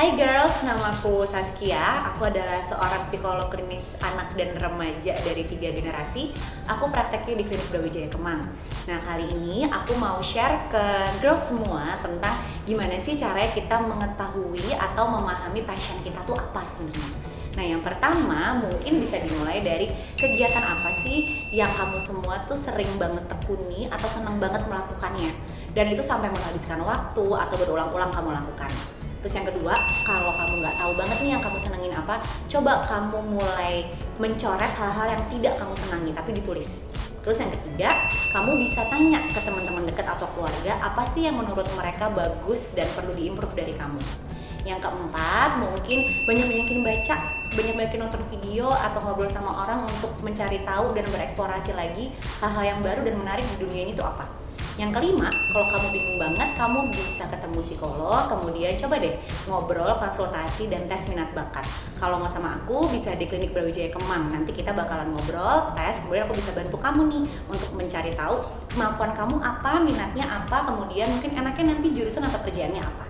Hai girls, namaku Saskia. Aku adalah seorang psikolog klinis anak dan remaja dari 3 generasi. Aku prakteknya di Klinik Brawijaya Kemang. Nah, kali ini aku mau share ke girls semua tentang gimana sih caranya kita mengetahui atau memahami passion kita tuh apa sebenarnya. Nah, yang pertama mungkin bisa dimulai dari kegiatan apa sih yang kamu semua tuh sering banget tekuni atau senang banget melakukannya. Dan itu sampai menghabiskan waktu atau berulang-ulang kamu lakukan. Terus yang kedua, kalau kamu nggak tahu banget nih yang kamu senengin apa, coba kamu mulai mencoret hal-hal yang tidak kamu senangi tapi ditulis. Terus yang ketiga, kamu bisa tanya ke teman-teman dekat atau keluarga apa sih yang menurut mereka bagus dan perlu diimprove dari kamu. Yang keempat, mungkin banyak-banyakin baca, banyak-banyakin nonton video atau ngobrol sama orang untuk mencari tahu dan bereksplorasi lagi hal-hal yang baru dan menarik di dunia ini tuh apa. Yang kelima, kalau kamu bingung banget, kamu bisa ketemu psikolog, kemudian coba deh ngobrol, konsultasi, dan tes minat bakat. Kalau mau sama aku, bisa di Klinik Brawijaya Kemang. Nanti kita bakalan ngobrol, tes, kemudian aku bisa bantu kamu nih untuk mencari tahu kemampuan kamu apa, minatnya apa, kemudian mungkin enaknya nanti jurusan atau kerjaannya apa.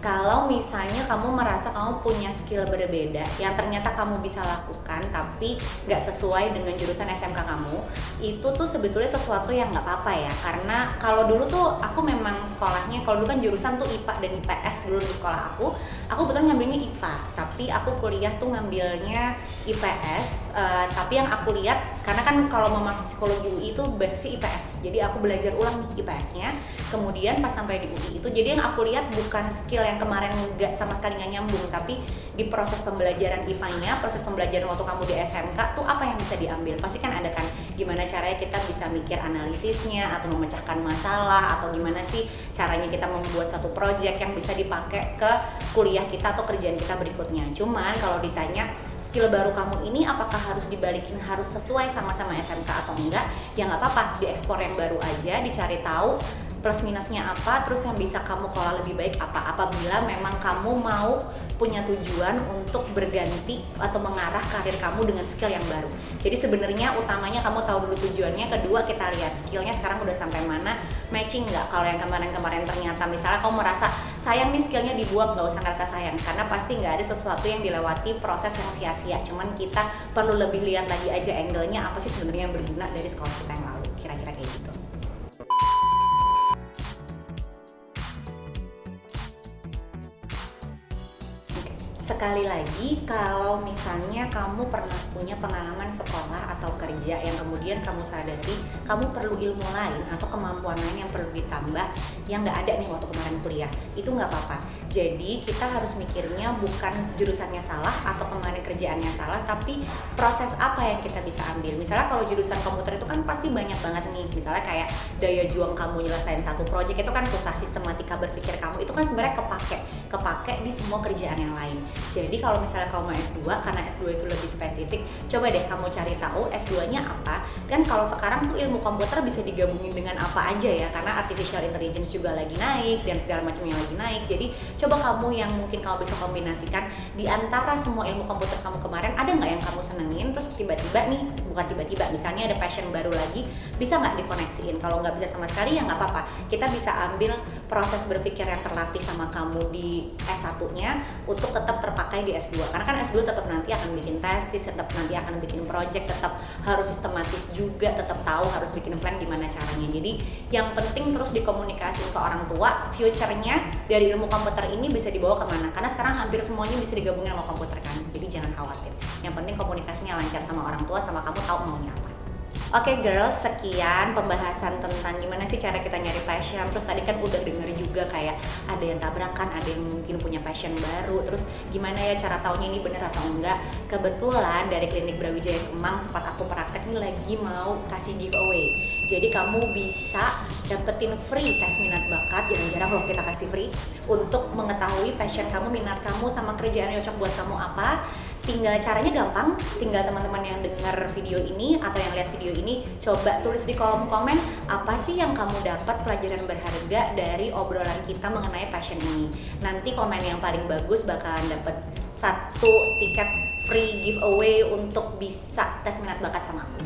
Kalau misalnya kamu merasa kamu punya skill berbeda yang ternyata kamu bisa lakukan tapi nggak sesuai dengan jurusan SMK kamu, itu tuh sebetulnya sesuatu yang nggak apa-apa ya. Karena kalau dulu tuh aku memang sekolahnya, kalau dulu kan jurusan tuh IPA dan IPS dulu di sekolah aku betul ngambilnya IPA, tapi aku kuliah tuh ngambilnya IPS. Tapi yang aku lihat, karena kan kalau mau masuk psikologi UI itu basic IPS, jadi aku belajar ulang nih IPS-nya. Kemudian pas sampai di UI itu, jadi yang aku lihat bukan skill yang kemarin nggak sama sekali nggak nyambung, tapi di proses pembelajaran IPA-nya, proses pembelajaran waktu kamu di SMK tuh apa yang bisa diambil. Pasti kan ada kan gimana caranya kita bisa mikir analisisnya atau memecahkan masalah, atau gimana sih caranya kita membuat satu project yang bisa dipakai ke kuliah kita atau kerjaan kita berikutnya. Cuman kalau ditanya skill baru kamu ini apakah harus dibalikin, harus sesuai sama-sama SMK atau enggak, ya nggak apa-apa, diekspor yang baru aja, dicari tahu plus minusnya apa, terus yang bisa kamu kelola lebih baik apa, apabila memang kamu mau punya tujuan untuk berganti atau mengarah karir kamu dengan skill yang baru. Jadi sebenarnya utamanya kamu tahu dulu tujuannya, kedua kita lihat skillnya sekarang udah sampai mana, matching nggak. Kalau yang kemarin-kemarin ternyata misalnya kamu merasa sayang nih skillnya dibuang, nggak usah ngerasa sayang, karena pasti nggak ada sesuatu yang dilewati proses yang sia-sia. Cuman kita perlu lebih lihat lagi aja angle-nya apa sih sebenarnya yang berguna dari sekolah kita yang lalu, kira-kira kayak gitu. Sekali lagi, kalau misalnya kamu pernah punya pengalaman sekolah atau kerja yang kemudian kamu sadari kamu perlu ilmu lain atau kemampuan lain yang perlu ditambah yang nggak ada nih waktu kemarin kuliah, itu nggak apa-apa. Jadi kita harus mikirnya bukan jurusannya salah atau kemarin kerjaannya salah, tapi proses apa yang kita bisa ambil. Misalnya kalau jurusan komputer itu kan pasti banyak banget nih, misalnya kayak daya juang kamu nyelesain satu project itu kan susah, sistematika berpikir kamu itu kan sebenarnya kepake di semua kerjaan yang lain. Jadi kalau misalnya kamu mau S2, karena S2 itu lebih spesifik, coba deh kamu cari tahu S2-nya apa. Dan kalau sekarang tuh ilmu komputer bisa digabungin dengan apa aja ya, karena artificial intelligence juga lagi naik dan segala macamnya lagi naik. Jadi coba kamu yang mungkin kamu bisa kombinasikan di antara semua ilmu komputer kamu kemarin, ada nggak yang kamu senengin, terus tiba-tiba nih, bukan tiba-tiba, misalnya ada passion baru lagi, bisa nggak dikoneksiin. Kalau nggak bisa sama sekali ya nggak apa-apa, kita bisa ambil proses berpikir yang terlatih sama kamu di S1-nya untuk tetap terpakai di S2, karena kan S2 tetap nanti akan bikin tesis, tetap nanti akan bikin project, tetap harus sistematis juga, tetap tahu harus bikin plan gimana caranya. Jadi yang penting terus dikomunikasiin ke orang tua, future-nya dari ilmu komputer ini bisa dibawa kemana, karena sekarang hampir semuanya bisa digabungin sama komputer kan, jadi jangan khawatir. Yang penting komunikasinya lancar sama orang tua, sama kamu tahu maunya apa. Oke girls, sekian pembahasan tentang gimana sih cara kita nyari passion. Terus tadi kan udah denger juga kayak ada yang tabrakan, ada yang mungkin punya passion baru. Terus gimana ya cara taunya ini bener atau enggak. Kebetulan dari Klinik Brawijaya Kemang, tempat aku praktek nih lagi mau kasih giveaway. Jadi kamu bisa dapetin free tes minat bakat, jarang-jarang loh kita kasih free, untuk mengetahui passion kamu, minat kamu, sama kerjaan yang cocok buat kamu apa. Tinggal caranya gampang, tinggal teman-teman yang dengar video ini atau yang lihat video ini coba tulis di kolom komen apa sih yang kamu dapat pelajaran berharga dari obrolan kita mengenai passion ini. Nanti komen yang paling bagus bakalan dapat 1 tiket free giveaway untuk bisa tes minat bakat sama aku.